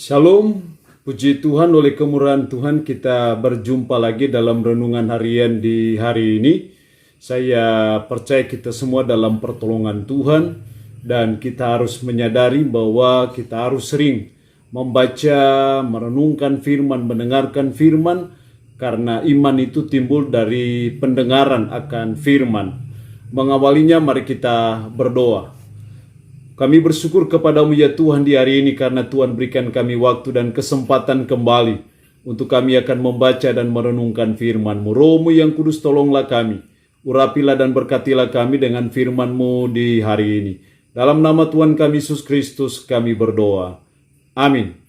Shalom, puji Tuhan, oleh kemurahan Tuhan kita berjumpa lagi dalam renungan harian di hari ini. Saya percaya kita semua dalam pertolongan Tuhan dan kita harus menyadari bahwa kita harus sering membaca, merenungkan firman, mendengarkan firman, karena iman itu timbul dari pendengaran akan firman. Mengawalinya mari kita berdoa. Kami bersyukur kepadamu ya Tuhan di hari ini karena Tuhan berikan kami waktu dan kesempatan kembali untuk kami akan membaca dan merenungkan firman-Mu. Roh-Mu yang kudus tolonglah kami, urapilah dan berkatilah kami dengan firman-Mu di hari ini. Dalam nama Tuhan kami Yesus Kristus kami berdoa. Amin.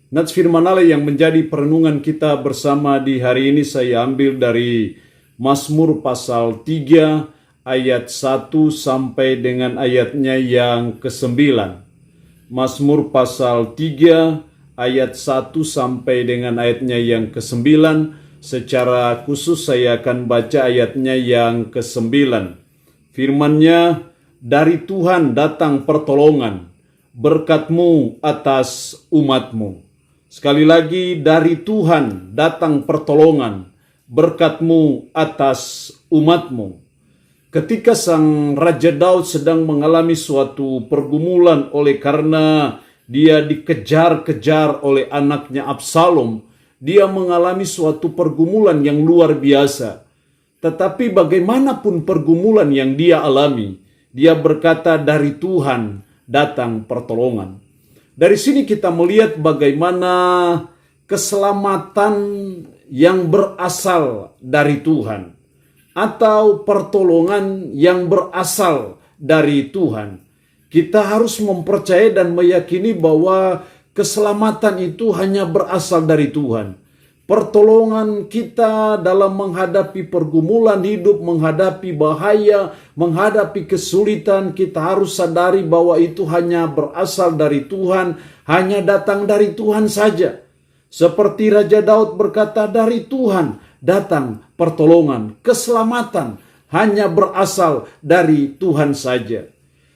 Nats firman Allah yang menjadi perenungan kita bersama di hari ini saya ambil dari Mazmur pasal 3 ayat 1 sampai dengan ayatnya yang ke-9. Mazmur pasal 3 ayat 1 sampai dengan ayatnya yang ke-9. Secara khusus saya akan baca ayatnya yang ke-9. Firman-Nya, dari Tuhan datang pertolongan, berkat-Mu atas umat-Mu. Sekali lagi, dari Tuhan datang pertolongan, berkat-Mu atas umat-Mu. Ketika sang Raja Daud sedang mengalami suatu pergumulan oleh karena dia dikejar-kejar oleh anaknya Absalom, dia mengalami suatu pergumulan yang luar biasa. Tetapi bagaimanapun pergumulan yang dia alami, dia berkata dari Tuhan datang pertolongan. Dari sini kita melihat bagaimana keselamatan yang berasal dari Tuhan, atau pertolongan yang berasal dari Tuhan. Kita harus mempercayai dan meyakini bahwa keselamatan itu hanya berasal dari Tuhan. Pertolongan kita dalam menghadapi pergumulan hidup, menghadapi bahaya, menghadapi kesulitan, kita harus sadari bahwa itu hanya berasal dari Tuhan, hanya datang dari Tuhan saja. Seperti Raja Daud berkata, dari Tuhan datang pertolongan, keselamatan hanya berasal dari Tuhan saja.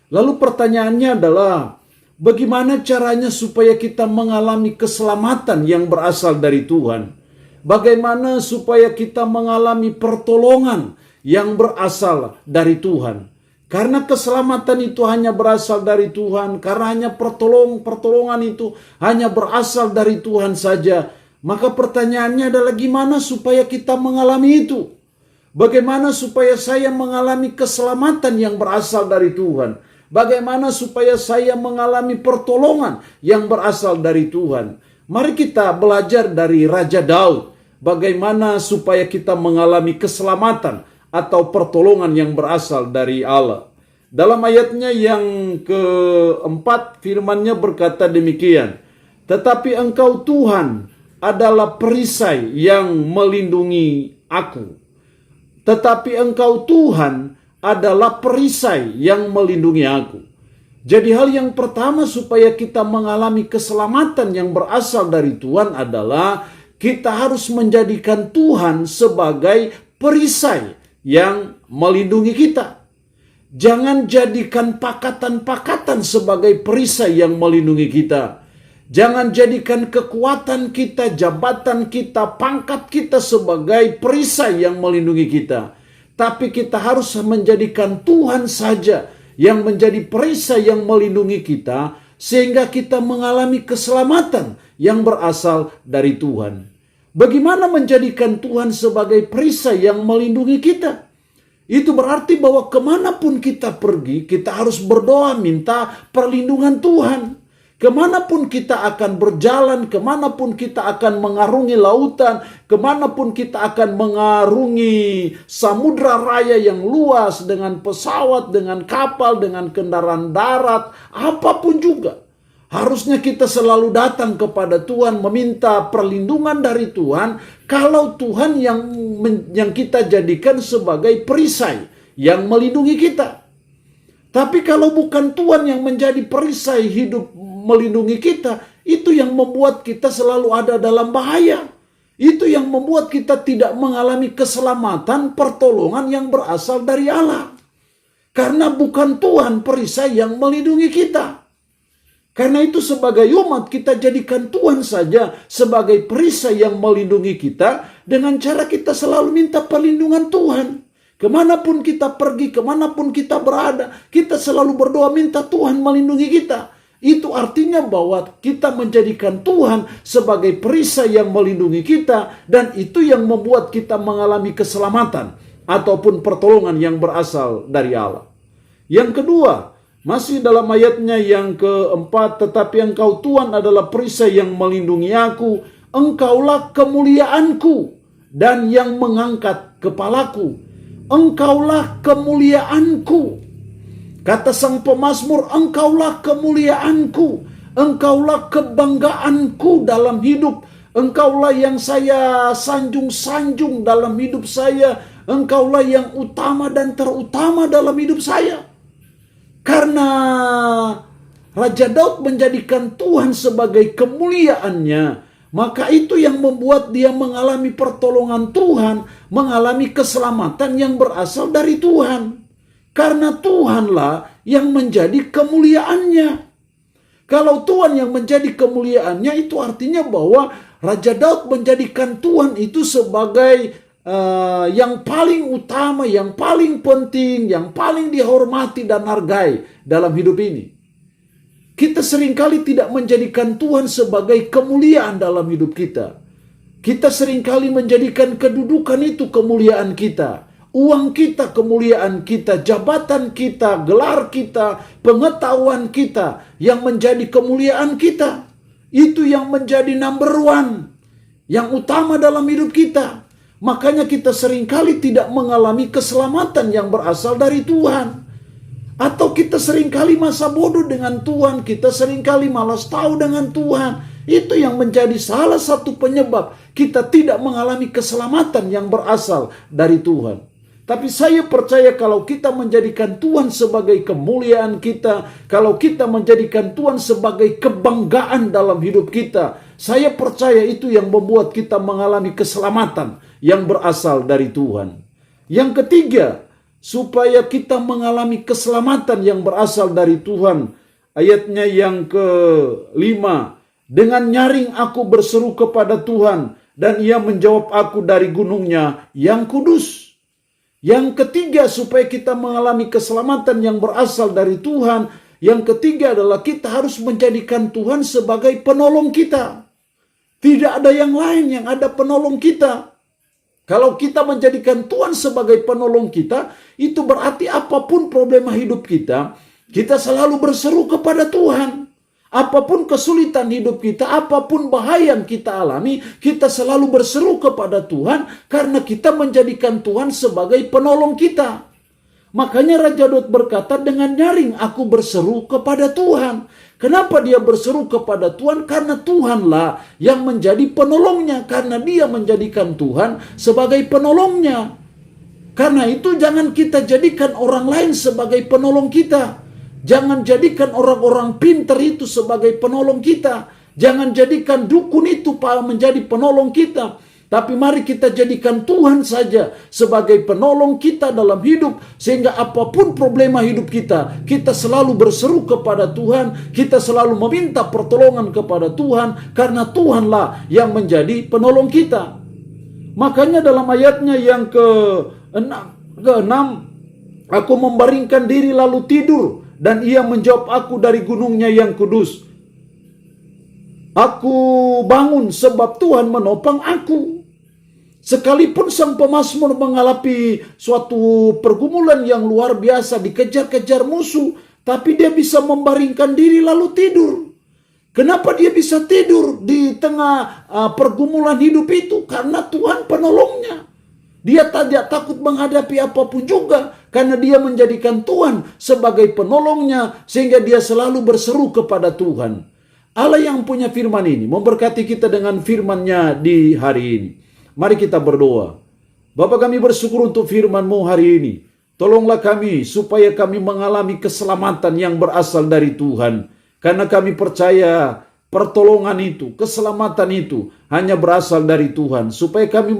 Lalu pertanyaannya adalah, bagaimana caranya supaya kita mengalami keselamatan yang berasal dari Tuhan? Bagaimana supaya kita mengalami pertolongan yang berasal dari Tuhan? Karena keselamatan itu hanya berasal dari Tuhan, karena hanya pertolongan itu hanya berasal dari Tuhan saja. Maka pertanyaannya adalah gimana supaya kita mengalami itu? Bagaimana supaya saya mengalami keselamatan yang berasal dari Tuhan? Bagaimana supaya saya mengalami pertolongan yang berasal dari Tuhan? Mari kita belajar dari Raja Daud. Bagaimana supaya kita mengalami keselamatan atau pertolongan yang berasal dari Allah. Dalam ayatnya yang keempat, firman-Nya berkata demikian. Tetapi Engkau Tuhan adalah perisai yang melindungi aku. Tetapi Engkau Tuhan adalah perisai yang melindungi aku. Jadi hal yang pertama supaya kita mengalami keselamatan yang berasal dari Tuhan adalah kita harus menjadikan Tuhan sebagai perisai yang melindungi kita. Jangan jadikan pakatan-pakatan sebagai perisai yang melindungi kita. Jangan jadikan kekuatan kita, jabatan kita, pangkat kita sebagai perisai yang melindungi kita. Tapi kita harus menjadikan Tuhan saja yang menjadi perisai yang melindungi kita, sehingga kita mengalami keselamatan yang berasal dari Tuhan. Bagaimana menjadikan Tuhan sebagai perisai yang melindungi kita? Itu berarti bahwa kemanapun kita pergi, kita harus berdoa minta perlindungan Tuhan. Kemanapun kita akan berjalan, kemanapun kita akan mengarungi lautan, kemanapun kita akan mengarungi samudra raya yang luas dengan pesawat, dengan kapal, dengan kendaraan darat, apapun juga. Harusnya kita selalu datang kepada Tuhan, meminta perlindungan dari Tuhan, kalau Tuhan yang kita jadikan sebagai perisai yang melindungi kita. Tapi kalau bukan Tuhan yang menjadi perisai hidup melindungi kita, itu yang membuat kita selalu ada dalam bahaya. Itu yang membuat kita tidak mengalami keselamatan, pertolongan yang berasal dari Allah. Karena bukan Tuhan perisai yang melindungi kita. Karena itu sebagai umat kita jadikan Tuhan saja sebagai perisai yang melindungi kita dengan cara kita selalu minta perlindungan Tuhan. Kemanapun kita pergi, kemanapun kita berada, kita selalu berdoa minta Tuhan melindungi kita. Itu artinya bahwa kita menjadikan Tuhan sebagai perisai yang melindungi kita, dan itu yang membuat kita mengalami keselamatan ataupun pertolongan yang berasal dari Allah. Yang kedua, masih dalam ayatnya yang keempat, tetapi engkau Tuhan adalah perisai yang melindungi aku, engkaulah kemuliaanku dan yang mengangkat kepalaku. Engkaulah kemuliaanku. Kata sang pemazmur, engkaulah kemuliaanku, engkaulah kebanggaanku dalam hidup, engkaulah yang saya sanjung-sanjung dalam hidup saya, engkaulah yang utama dan terutama dalam hidup saya. Karena Raja Daud menjadikan Tuhan sebagai kemuliaannya, maka itu yang membuat dia mengalami pertolongan Tuhan, mengalami keselamatan yang berasal dari Tuhan. Karena Tuhanlah yang menjadi kemuliaannya. Kalau Tuhan yang menjadi kemuliaannya, itu artinya bahwa Raja Daud menjadikan Tuhan itu sebagai yang paling utama, yang paling penting, yang paling dihormati dan hargai dalam hidup ini. Kita seringkali tidak menjadikan Tuhan sebagai kemuliaan dalam hidup kita. Kita seringkali menjadikan kedudukan itu kemuliaan kita. Uang kita kemuliaan kita, jabatan kita, gelar kita, pengetahuan kita yang menjadi kemuliaan kita. Itu yang menjadi number one, yang utama dalam hidup kita. Makanya kita seringkali tidak mengalami keselamatan yang berasal dari Tuhan. Atau kita seringkali masa bodoh dengan Tuhan, kita seringkali malas tahu dengan Tuhan. Itu yang menjadi salah satu penyebab kita tidak mengalami keselamatan yang berasal dari Tuhan. Tapi saya percaya kalau kita menjadikan Tuhan sebagai kemuliaan kita, kalau kita menjadikan Tuhan sebagai kebanggaan dalam hidup kita, saya percaya itu yang membuat kita mengalami keselamatan yang berasal dari Tuhan. Yang ketiga, supaya kita mengalami keselamatan yang berasal dari Tuhan. Ayatnya yang kelima, dengan nyaring aku berseru kepada Tuhan, dan ia menjawab aku dari gunungnya yang kudus. Yang ketiga, supaya kita mengalami keselamatan yang berasal dari Tuhan, yang ketiga adalah kita harus menjadikan Tuhan sebagai penolong kita. Tidak ada yang lain yang ada penolong kita. Kalau kita menjadikan Tuhan sebagai penolong kita, itu berarti apapun problema hidup kita, kita selalu berseru kepada Tuhan. Apapun kesulitan hidup kita, apapun bahaya yang kita alami, kita selalu berseru kepada Tuhan karena kita menjadikan Tuhan sebagai penolong kita. Makanya Raja Daud berkata, dengan nyaring aku berseru kepada Tuhan. Kenapa dia berseru kepada Tuhan? Karena Tuhanlah yang menjadi penolongnya. Karena dia menjadikan Tuhan sebagai penolongnya. Karena itu jangan kita jadikan orang lain sebagai penolong kita. Jangan jadikan orang-orang pintar itu sebagai penolong kita. Jangan jadikan dukun itu menjadi penolong kita. Tapi mari kita jadikan Tuhan saja sebagai penolong kita dalam hidup. Sehingga apapun problema hidup kita, kita selalu berseru kepada Tuhan. Kita selalu meminta pertolongan kepada Tuhan. Karena Tuhanlah yang menjadi penolong kita. Makanya dalam ayatnya yang ke-6, aku membaringkan diri lalu tidur, dan ia menjawab aku dari gunungnya yang kudus. Aku bangun sebab Tuhan menopang aku. Sekalipun sang pemazmur mengalami suatu pergumulan yang luar biasa, dikejar-kejar musuh, tapi dia bisa membaringkan diri lalu tidur. Kenapa dia bisa tidur di tengah pergumulan hidup itu? Karena Tuhan penolongnya. Dia tidak takut menghadapi apapun juga, karena dia menjadikan Tuhan sebagai penolongnya, sehingga dia selalu berseru kepada Tuhan. Allah yang punya firman ini memberkati kita dengan firman-Nya di hari ini. Mari kita berdoa. Bapa, kami bersyukur untuk firman-Mu hari ini. Tolonglah kami supaya kami mengalami keselamatan yang berasal dari Tuhan. Karena kami percaya pertolongan itu, keselamatan itu hanya berasal dari Tuhan. Supaya kami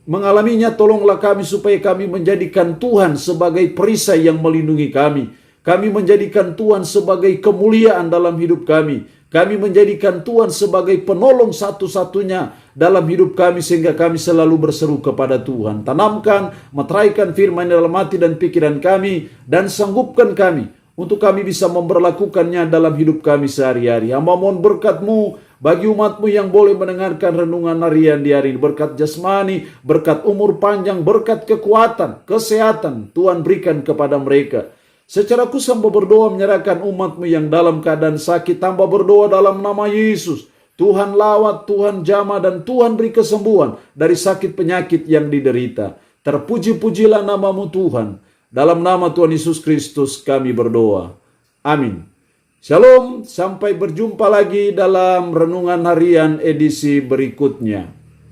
mengalaminya, tolonglah kami supaya kami menjadikan Tuhan sebagai perisai yang melindungi kami. Kami menjadikan Tuhan sebagai kemuliaan dalam hidup kami. Kami menjadikan Tuhan sebagai penolong satu-satunya dalam hidup kami, sehingga kami selalu berseru kepada Tuhan. Tanamkan, meteraikan firman dalam hati dan pikiran kami, dan sanggupkan kami untuk kami bisa memperlakukannya dalam hidup kami sehari-hari. Hamba mohon berkat-Mu bagi umat-Mu yang boleh mendengarkan renungan harian di hari ini. Berkat jasmani, berkat umur panjang, berkat kekuatan, kesehatan Tuhan berikan kepada mereka. Secara khusus hamba berdoa menyerahkan umat-Mu yang dalam keadaan sakit. Hamba berdoa dalam nama Yesus, Tuhan lawat, Tuhan jamah, dan Tuhan beri kesembuhan dari sakit penyakit yang diderita. Terpuji-pujilah nama-Mu Tuhan. Dalam nama Tuhan Yesus Kristus kami berdoa. Amin. Shalom, sampai berjumpa lagi dalam renungan harian edisi berikutnya.